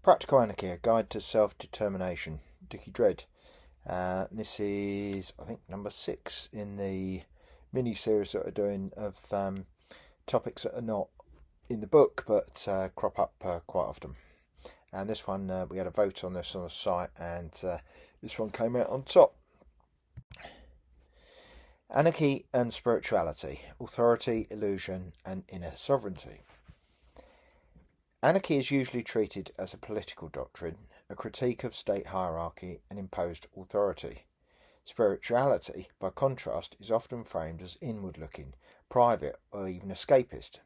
Practical Anarchy, A Guide to Self-Determination, Dickie Dredd. This is, I think, number 6 in the mini-series that we're doing of topics that are not in the book but crop up quite often. And this one, we had a vote on this on the site, and this one came out on top. Anarchy and Spirituality, Authority, Illusion and Inner Sovereignty. Anarchy is usually treated as a political doctrine, a critique of state hierarchy and imposed authority. Spirituality, by contrast, is often framed as inward-looking, private or even escapist.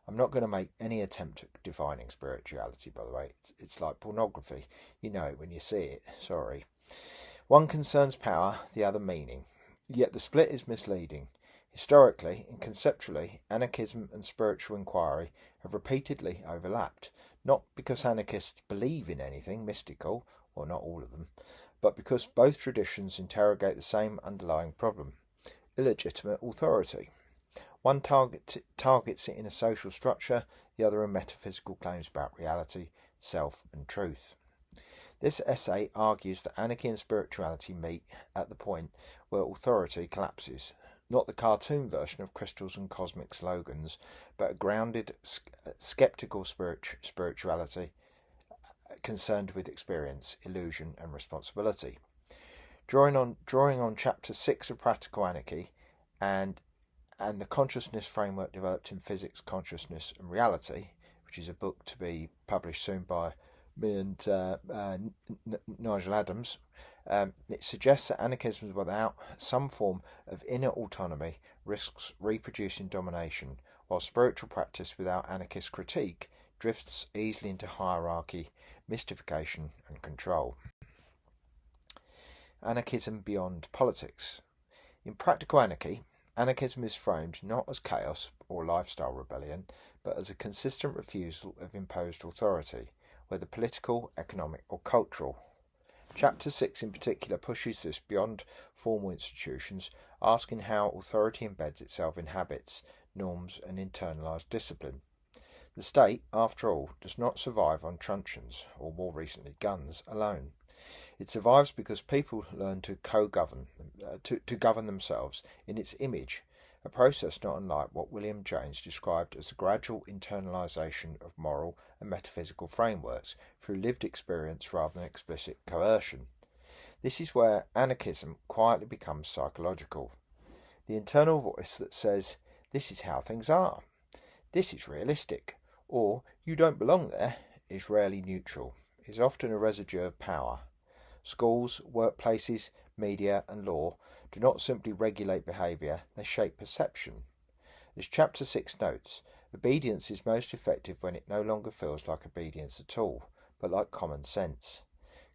I'm not going to make any attempt at defining spirituality, by the way. It's like pornography. You know it when you see it. Sorry. One concerns power, the other meaning. Yet the split is misleading. Historically and conceptually, anarchism and spiritual inquiry have repeatedly overlapped, not because anarchists believe in anything mystical, or not all of them, but because both traditions interrogate the same underlying problem: illegitimate authority. One targets it in a social structure, the other in metaphysical claims about reality, self and truth. This essay argues that anarchy and spirituality meet at the point where authority collapses, not the cartoon version of crystals and cosmic slogans, but a grounded, skeptical spirituality concerned with experience, illusion and responsibility. Drawing on Chapter 6 of Practical Anarchy and the consciousness framework developed in Physics, Consciousness and Reality, which is a book to be published soon by me and Nigel Adams, it suggests that anarchism without some form of inner autonomy risks reproducing domination, while spiritual practice without anarchist critique drifts easily into hierarchy, mystification and control. Anarchism beyond politics. In Practical Anarchy, anarchism is framed not as chaos or lifestyle rebellion, but as a consistent refusal of imposed authority, whether political, economic or cultural. Chapter 6 in particular pushes this beyond formal institutions, asking how authority embeds itself in habits, norms and internalised discipline. The state, after all, does not survive on truncheons, or more recently guns, alone. It survives because people learn to co-govern, to govern themselves in its image, a process not unlike what William James described as the gradual internalisation of moral and metaphysical frameworks through lived experience rather than explicit coercion. This is where anarchism quietly becomes psychological. The internal voice that says, "This is how things are," "This is realistic," or "You don't belong there," is rarely neutral, is often a residue of power. Schools, workplaces, media and law do not simply regulate behaviour, they shape perception. As Chapter 6 notes, obedience is most effective when it no longer feels like obedience at all, but like common sense.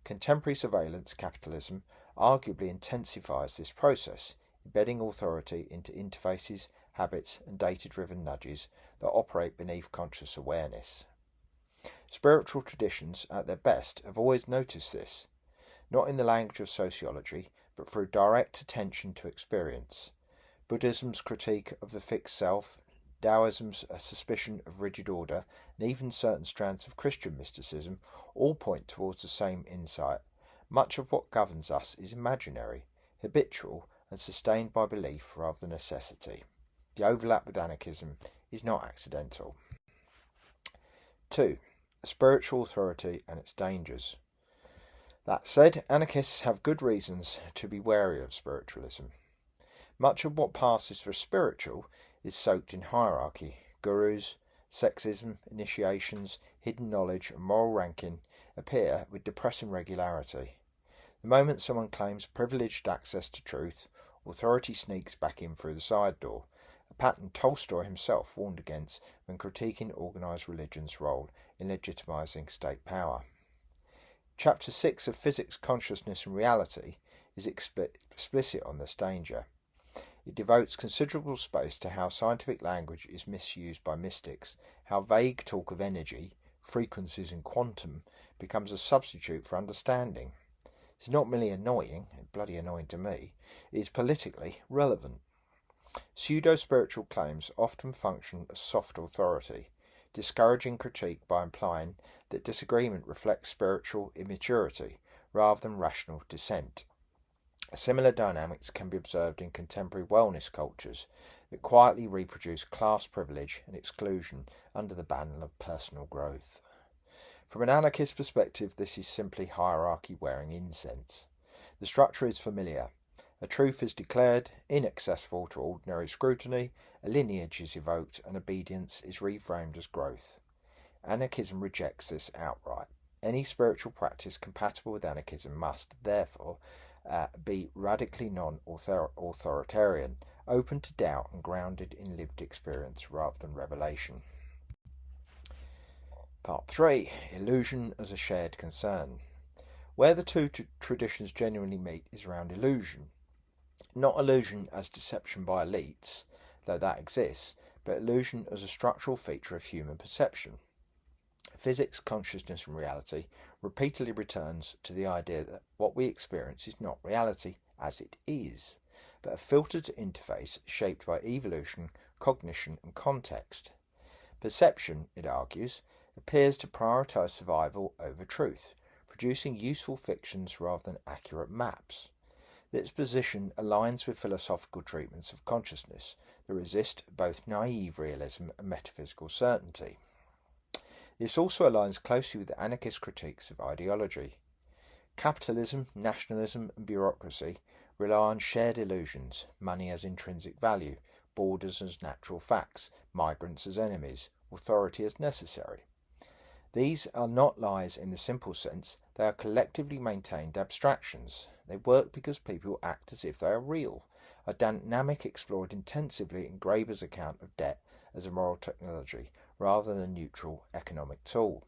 Contemporary surveillance capitalism arguably intensifies this process, embedding authority into interfaces, habits and data-driven nudges that operate beneath conscious awareness. Spiritual traditions, at their best, have always noticed this, not in the language of sociology, but through direct attention to experience. Buddhism's critique of the fixed self, Taoism's suspicion of rigid order, and even certain strands of Christian mysticism all point towards the same insight. Much of what governs us is imaginary, habitual, and sustained by belief rather than necessity. The overlap with anarchism is not accidental. 2. Spiritual authority and its dangers. That said, anarchists have good reasons to be wary of spiritualism. Much of what passes for spiritual is soaked in hierarchy. Gurus, sexism, initiations, hidden knowledge and moral ranking appear with depressing regularity. The moment someone claims privileged access to truth, authority sneaks back in through the side door, a pattern Tolstoy himself warned against when critiquing organised religion's role in legitimising state power. Chapter 6 of Physics, Consciousness and Reality is explicit on this danger. It devotes considerable space to how scientific language is misused by mystics, how vague talk of energy, frequencies and quantum becomes a substitute for understanding. It's not merely annoying, bloody annoying to me, it is politically relevant. Pseudo-spiritual claims often function as soft authority, discouraging critique by implying that disagreement reflects spiritual immaturity rather than rational dissent. Similar dynamics can be observed in contemporary wellness cultures that quietly reproduce class privilege and exclusion under the banner of personal growth. From an anarchist perspective, this is simply hierarchy wearing incense. The structure is familiar. A truth is declared, inaccessible to ordinary scrutiny, a lineage is evoked, and obedience is reframed as growth. Anarchism rejects this outright. Any spiritual practice compatible with anarchism must, therefore, be radically non-authoritarian, open to doubt and grounded in lived experience rather than revelation. Part 3. Illusion as a shared concern. Where the two traditions genuinely meet is around illusion. Not illusion as deception by elites, though that exists, but illusion as a structural feature of human perception. Physics, consciousness and reality repeatedly returns to the idea that what we experience is not reality as it is, but a filtered interface shaped by evolution, cognition and context. Perception, it argues, appears to prioritise survival over truth, producing useful fictions rather than accurate maps. This position aligns with philosophical treatments of consciousness that resist both naive realism and metaphysical certainty. This also aligns closely with anarchist critiques of ideology. Capitalism, nationalism and bureaucracy rely on shared illusions, money as intrinsic value, borders as natural facts, migrants as enemies, authority as necessary. These are not lies in the simple sense, they are collectively maintained abstractions. They work because people act as if they are real, a dynamic explored intensively in Graeber's account of debt as a moral technology, rather than a neutral economic tool.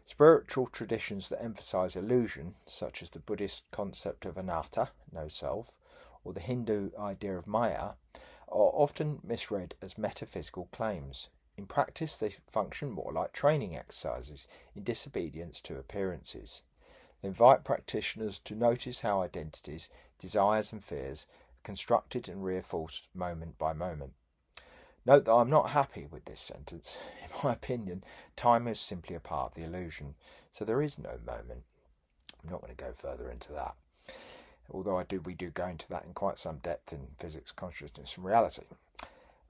Spiritual traditions that emphasize illusion, such as the Buddhist concept of anatta, no self, or the Hindu idea of Maya, are often misread as metaphysical claims. In practice, they function more like training exercises in disobedience to appearances. They invite practitioners to notice how identities, desires and fears are constructed and reinforced moment by moment. Note that I'm not happy with this sentence. In my opinion, time is simply a part of the illusion, so there is no moment. I'm not going to go further into that, although we do go into that in quite some depth in Physics, Consciousness and Reality.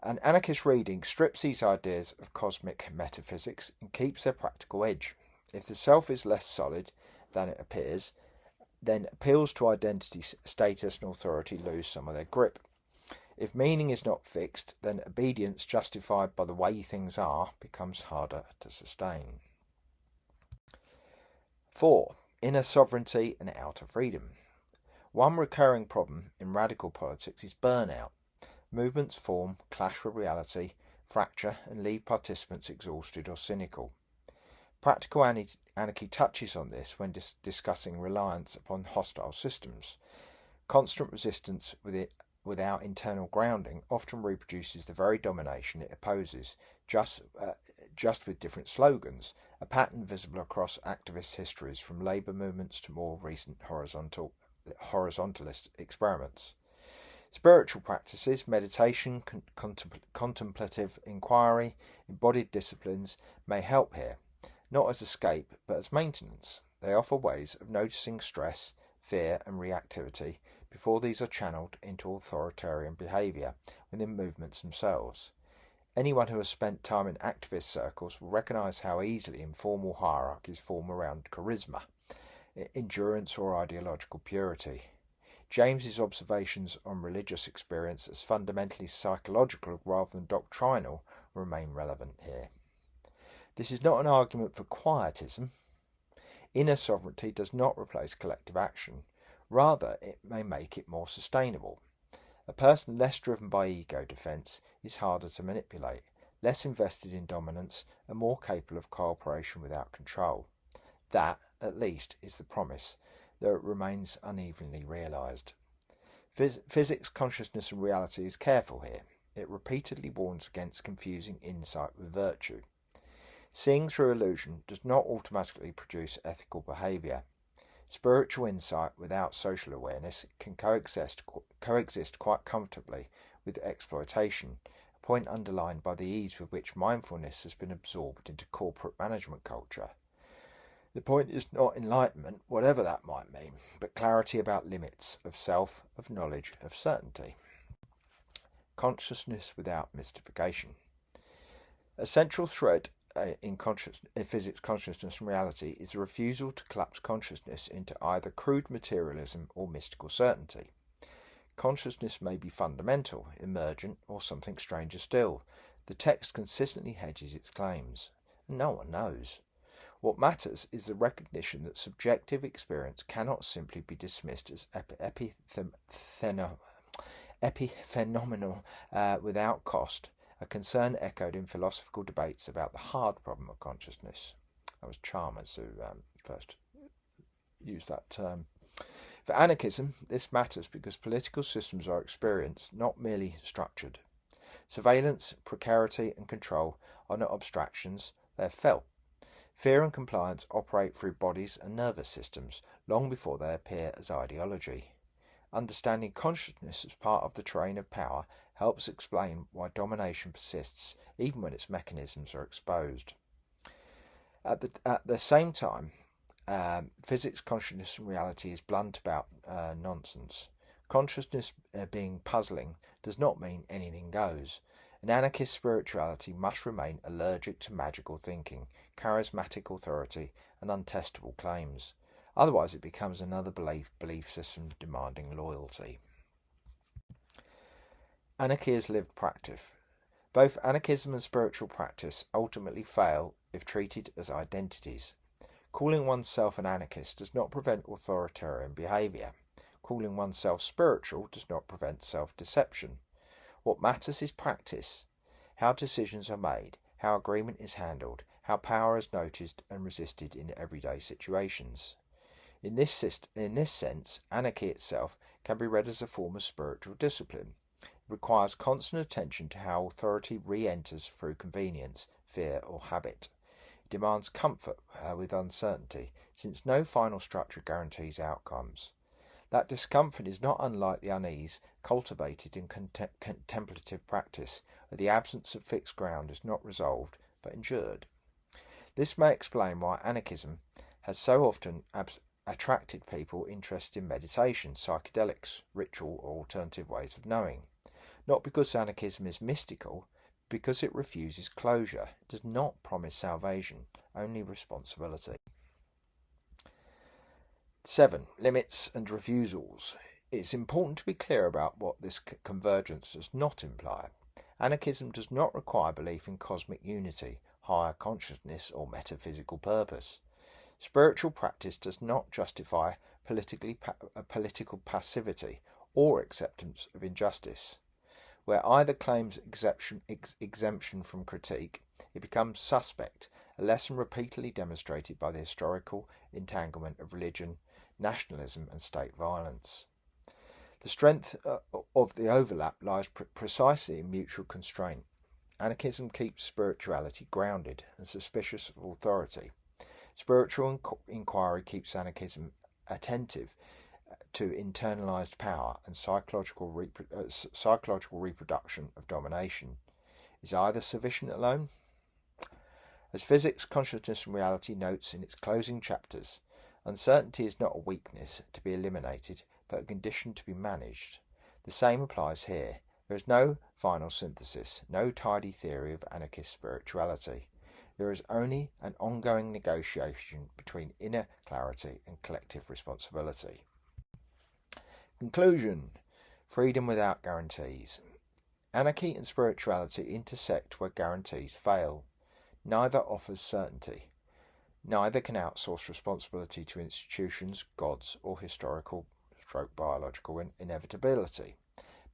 An anarchist reading strips these ideas of cosmic metaphysics and keeps their practical edge. If the self is less solid than it appears, then appeals to identity, status and authority lose some of their grip. If meaning is not fixed, then obedience justified by the way things are becomes harder to sustain. 4. Inner sovereignty and outer freedom. One recurring problem in radical politics is burnout. Movements form, clash with reality, fracture and leave participants exhausted or cynical. Practical anarchy touches on this when discussing reliance upon hostile systems. Constant resistance without internal grounding often reproduces the very domination it opposes, just with different slogans, a pattern visible across activist histories from labour movements to more recent horizontalist experiments. Spiritual practices, meditation, contemplative inquiry, embodied disciplines may help here, not as escape but as maintenance. They offer ways of noticing stress, fear and reactivity before these are channeled into authoritarian behaviour within movements themselves. Anyone who has spent time in activist circles will recognise how easily informal hierarchies form around charisma, endurance or ideological purity. James's observations on religious experience as fundamentally psychological rather than doctrinal remain relevant here. This is not an argument for quietism. Inner sovereignty does not replace collective action. Rather, it may make it more sustainable. A person less driven by ego defence is harder to manipulate, less invested in dominance, and more capable of cooperation without control. That, at least, is the promise, though it remains unevenly realised. Physics, consciousness and reality is careful here. It repeatedly warns against confusing insight with virtue. Seeing through illusion does not automatically produce ethical behaviour. Spiritual insight without social awareness can coexist quite comfortably with exploitation, a point underlined by the ease with which mindfulness has been absorbed into corporate management culture. The point is not enlightenment, whatever that might mean, but clarity about limits of self, of knowledge, of certainty. Consciousness without mystification. A central thread in physics, consciousness and reality is the refusal to collapse consciousness into either crude materialism or mystical certainty. Consciousness may be fundamental, emergent, or something stranger still. The text consistently hedges its claims, and no one knows. What matters is the recognition that subjective experience cannot simply be dismissed as epiphenomenal without cost, a concern echoed in philosophical debates about the hard problem of consciousness. That was Chalmers who first used that term. For anarchism, this matters because political systems are experienced, not merely structured. Surveillance, precarity and control are not abstractions, they are felt. Fear and compliance operate through bodies and nervous systems long before they appear as ideology. Understanding consciousness as part of the terrain of power helps explain why domination persists even when its mechanisms are exposed. At the same time, physics, consciousness and reality is blunt about nonsense. Consciousness being puzzling does not mean anything goes. An anarchist spirituality must remain allergic to magical thinking, charismatic authority and untestable claims. Otherwise it becomes another belief system demanding loyalty. Anarchy as lived practice. Both anarchism and spiritual practice ultimately fail if treated as identities. Calling oneself an anarchist does not prevent authoritarian behaviour. Calling oneself spiritual does not prevent self-deception. What matters is practice, how decisions are made, how agreement is handled, how power is noticed and resisted in everyday situations. In this sense, anarchy itself can be read as a form of spiritual discipline. It requires constant attention to how authority re-enters through convenience, fear or habit. It demands comfort with uncertainty, since no final structure guarantees outcomes. That discomfort is not unlike the unease cultivated in contemplative practice, where the absence of fixed ground is not resolved but endured. This may explain why anarchism has so often attracted people interested in meditation, psychedelics, ritual or alternative ways of knowing. Not because anarchism is mystical, because it refuses closure. It does not promise salvation, only responsibility. 7. Limits and refusals. It's important to be clear about what this convergence does not imply. Anarchism does not require belief in cosmic unity, higher consciousness or metaphysical purpose. Spiritual practice does not justify political passivity or acceptance of injustice. Where either claims exemption from critique, it becomes suspect, a lesson repeatedly demonstrated by the historical entanglement of religion, nationalism and state violence. The strength of the overlap lies precisely in mutual constraint. Anarchism keeps spirituality grounded and suspicious of authority. Spiritual inquiry keeps anarchism attentive to internalized power and psychological reproduction of domination. Is either sufficient alone? As Physics, Consciousness and Reality notes in its closing chapters, uncertainty is not a weakness to be eliminated, but a condition to be managed. The same applies here. There is no final synthesis, no tidy theory of anarchist spirituality. There is only an ongoing negotiation between inner clarity and collective responsibility. Conclusion. Freedom without guarantees. Anarchy and spirituality intersect where guarantees fail. Neither offers certainty. Neither can outsource responsibility to institutions, gods, or historical/biological inevitability.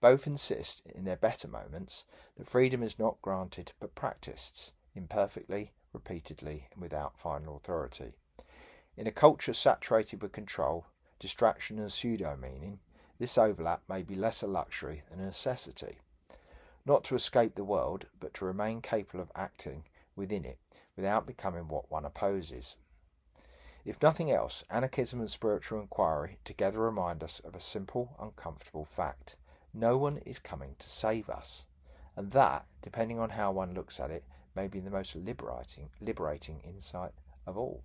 Both insist, in their better moments, that freedom is not granted but practiced, imperfectly, repeatedly, and without final authority. In a culture saturated with control, distraction and pseudo-meaning, this overlap may be less a luxury than a necessity. Not to escape the world, but to remain capable of acting within it, without becoming what one opposes. If nothing else, anarchism and spiritual inquiry together remind us of a simple, uncomfortable fact. No one is coming to save us. and that, depending on how one looks at it, may be the most liberating insight of all.